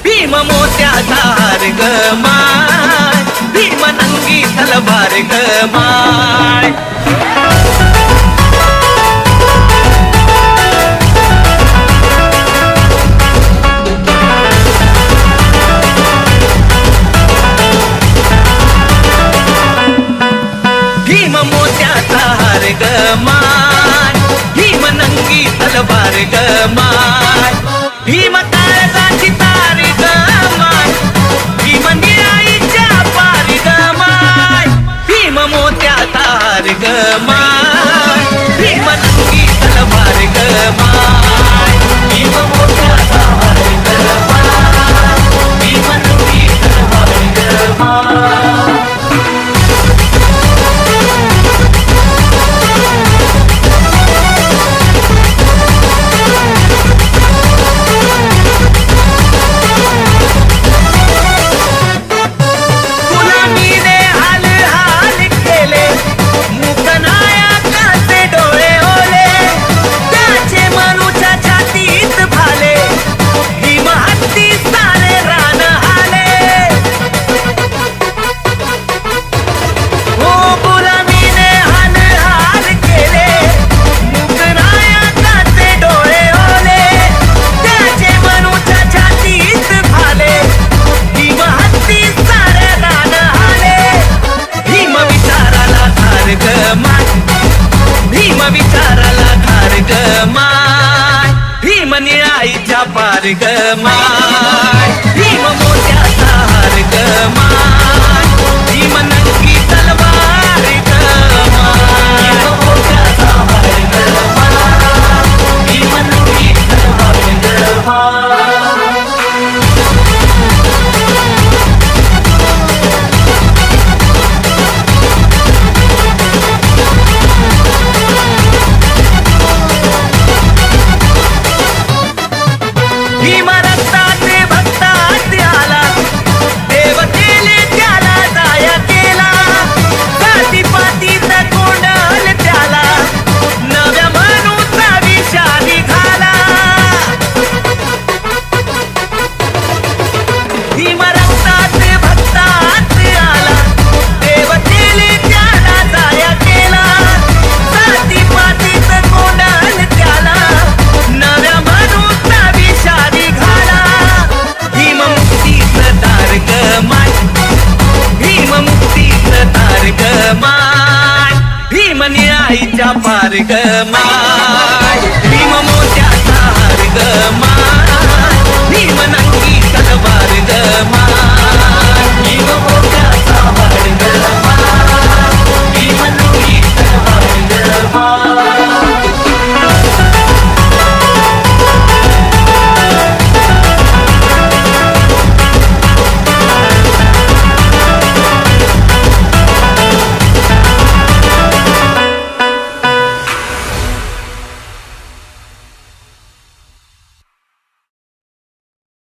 भीम मोत्याचा हार ग माय, भीम नंगी तलवार ग माय. भीम मोत्याचा हार ग माय, भीम नंगी तलवार ग माय. भीम काळजाची तार ग माय, भीम निळाईच्या पार ग माय. भीम मोत्याचा हार ग माय, भीम नंगी तलवार ग माय. भीम मोत्याचा हार ग माय, भीम नंगी तलवार ग माय. निळाईच्या पार ग माय, भीम मोत्याचा हार ग माय. भीम नंगी तलवार ग माय, भीम मोत्याचा हार ग माय, भीम नंगी तलवार ग माय. भीम रक्ताचे भक्तात आला, देव केले त्याला जाया केला. जाती पातीचा कोंडल त्याला, नव्या मनूचा विषा निघाला. भीम रक्ताचे भक्तात आला, देव केले त्याला जाया केला. जाती पातीचा कोंडल त्याला, नव्या मनूचा विषा निघाला. भीम मुक्तीचं दार ग माय, भीम मुक्तीचं दार ग माय. भीम निळाईच्या पार ग माय, भीम मोत्याचा हार ग माय, भीम नंगी तलवार ग माय.